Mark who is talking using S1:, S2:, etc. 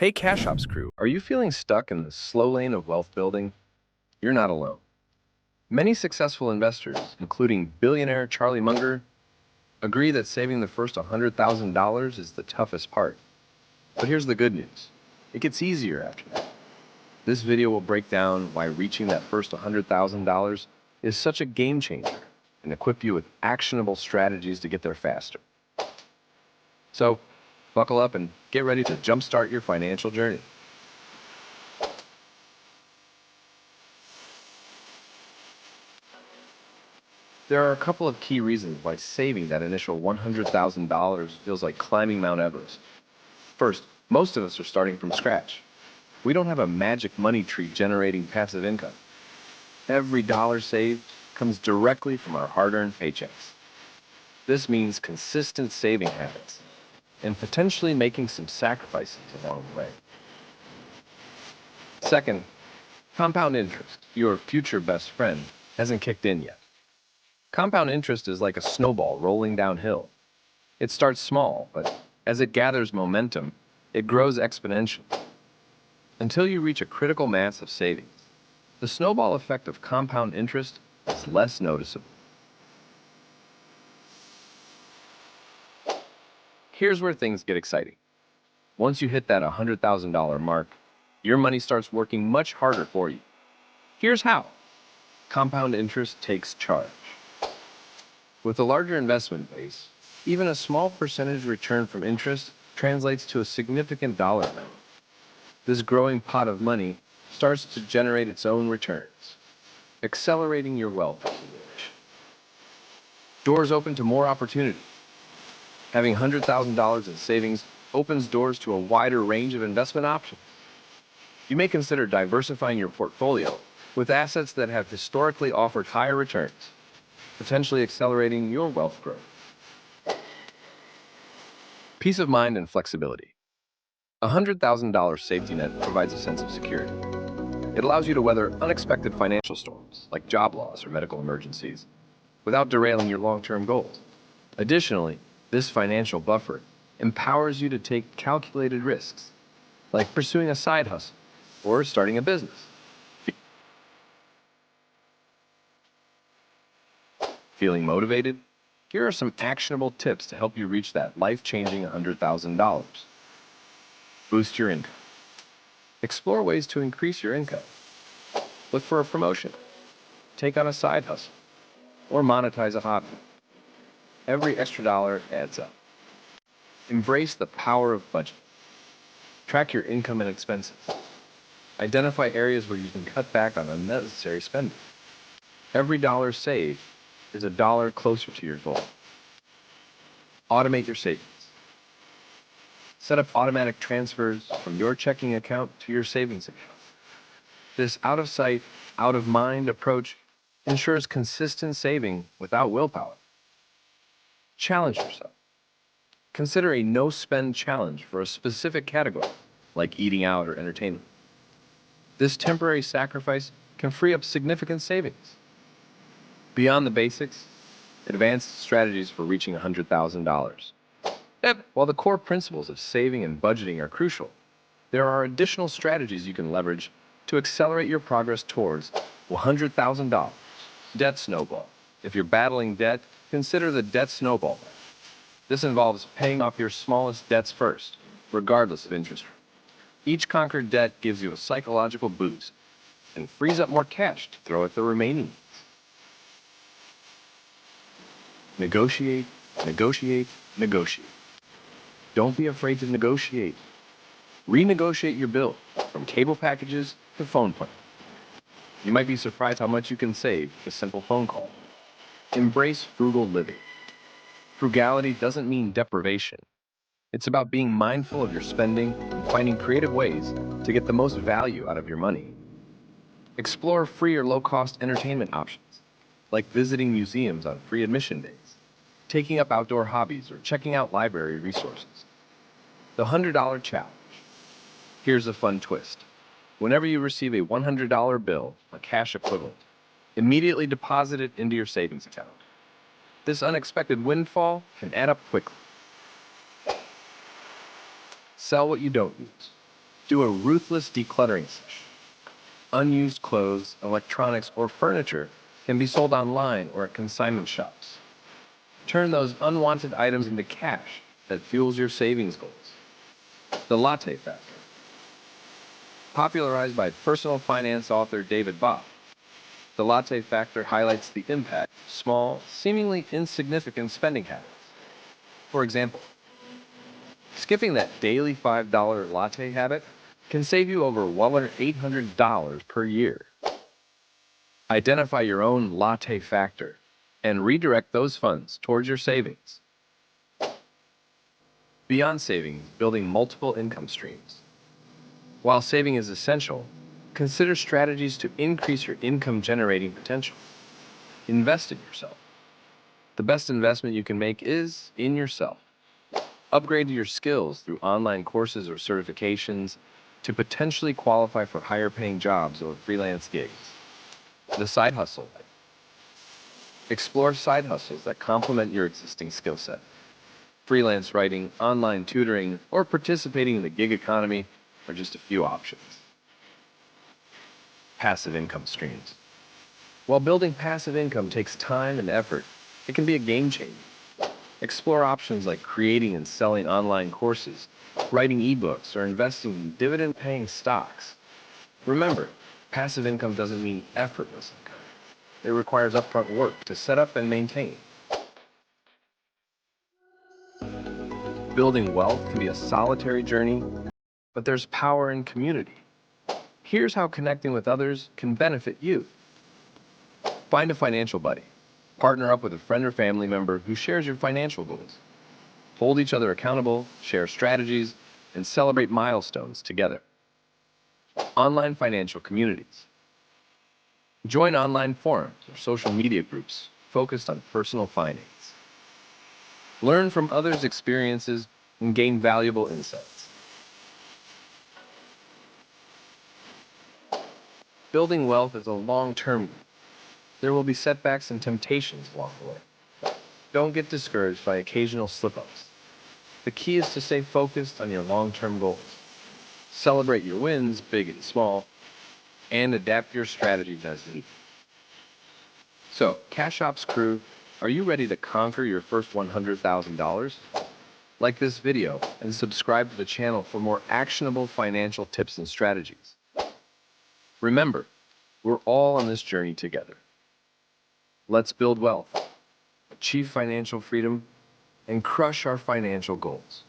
S1: Hey CashOps crew, are you feeling stuck in the slow lane of wealth building? You're not alone. Many successful investors, including billionaire Charlie Munger, agree that saving the first $100,000 is the toughest part. But here's the good news. It gets easier after that. This video will break down why reaching that first $100,000 is such a game changer and equip you with actionable strategies to get there faster. So, buckle up and get ready to jumpstart your financial journey. There are a couple of key reasons why saving that initial $100,000 feels like climbing Mount Everest. First, most of us are starting from scratch. We don't have a magic money tree generating passive income. Every dollar saved comes directly from our hard-earned paychecks. This means consistent saving habits and potentially making some sacrifices along the way. Second, compound interest, your future best friend, hasn't kicked in yet. Compound interest is like a snowball rolling downhill. It starts small, but as it gathers momentum, it grows exponentially. Until you reach a critical mass of savings, the snowball effect of compound interest is less noticeable. Here's where things get exciting. Once you hit that $100,000 mark, your money starts working much harder for you. Here's how. Compound interest takes charge. With a larger investment base, even a small percentage return from interest translates to a significant dollar amount. This growing pot of money starts to generate its own returns, accelerating your wealth accumulation. Doors open to more opportunity. Having $100,000 in savings opens doors to a wider range of investment options. You may consider diversifying your portfolio with assets that have historically offered higher returns, potentially accelerating your wealth growth. Peace of mind and flexibility. A $100,000 safety net provides a sense of security. It allows you to weather unexpected financial storms, like job loss or medical emergencies, without derailing your long-term goals. Additionally, this financial buffer empowers you to take calculated risks, like pursuing a side hustle or starting a business. Feeling motivated? Here are some actionable tips to help you reach that life-changing $100,000. Boost your income. Explore ways to increase your income. Look for a promotion. Take on a side hustle. Or monetize a hobby. Every extra dollar adds up. Embrace the power of budgeting. Track your income and expenses. Identify areas where you can cut back on unnecessary spending. Every dollar saved is a dollar closer to your goal. Automate your savings. Set up automatic transfers from your checking account to your savings account. This out-of-sight, out-of-mind approach ensures consistent saving without willpower. Challenge yourself. Consider a no-spend challenge for a specific category, like eating out or entertainment. This temporary sacrifice can free up significant savings. Beyond the basics, advanced strategies for reaching $100,000. While the core principles of saving and budgeting are crucial, there are additional strategies you can leverage to accelerate your progress towards $100,000. Debt snowball. If you're battling debt, consider the debt snowball. This involves paying off your smallest debts first, regardless of interest rate. Each conquered debt gives you a psychological boost and frees up more cash to throw at the remaining. Negotiate, negotiate, negotiate. Don't be afraid to negotiate. Renegotiate your bill, from cable packages to phone plans. You might be surprised how much you can save with a simple phone call. Embrace frugal living. Frugality doesn't mean deprivation. It's about being mindful of your spending and finding creative ways to get the most value out of your money. Explore free or low-cost entertainment options, like visiting museums on free admission days, taking up outdoor hobbies, or checking out library resources. The $100 challenge. Here's a fun twist. Whenever you receive a $100 bill, a cash equivalent, immediately deposit it into your savings account. This unexpected windfall can add up quickly. Sell what you don't use. Do a ruthless decluttering session. Unused clothes, electronics, or furniture can be sold online or at consignment shops. Turn those unwanted items into cash that fuels your savings goals. The latte factor. Popularized by personal finance author David Bob, the latte factor highlights the impact of small, seemingly insignificant spending habits. For example, skipping that daily $5 latte habit can save you over $800 per year. Identify your own latte factor and redirect those funds towards your savings. Beyond savings, building multiple income streams. While saving is essential, consider strategies to increase your income generating potential. Invest in yourself. The best investment you can make is in yourself. Upgrade your skills through online courses or certifications to potentially qualify for higher paying jobs or freelance gigs. The side hustle. Explore side hustles that complement your existing skill set. Freelance writing, online tutoring, or participating in the gig economy are just a few options. Passive income streams. While building passive income takes time and effort, it can be a game changer. Explore options like creating and selling online courses, writing ebooks, or investing in dividend-paying stocks. Remember, passive income doesn't mean effortless income. It requires upfront work to set up and maintain. Building wealth can be a solitary journey, but there's power in community. Here's how connecting with others can benefit you. Find a financial buddy. Partner up with a friend or family member who shares your financial goals. Hold each other accountable, share strategies, and celebrate milestones together. Online financial communities. Join online forums or social media groups focused on personal finance. Learn from others' experiences and gain valuable insights. Building wealth is a long-term goal. There will be setbacks and temptations along the way. Don't get discouraged by occasional slip-ups. The key is to stay focused on your long-term goals. Celebrate your wins, big and small, and adapt your strategies as needed. So, CashOps crew, are you ready to conquer your first $100,000? Like this video and subscribe to the channel for more actionable financial tips and strategies. Remember, we're all on this journey together. Let's build wealth, achieve financial freedom, and crush our financial goals.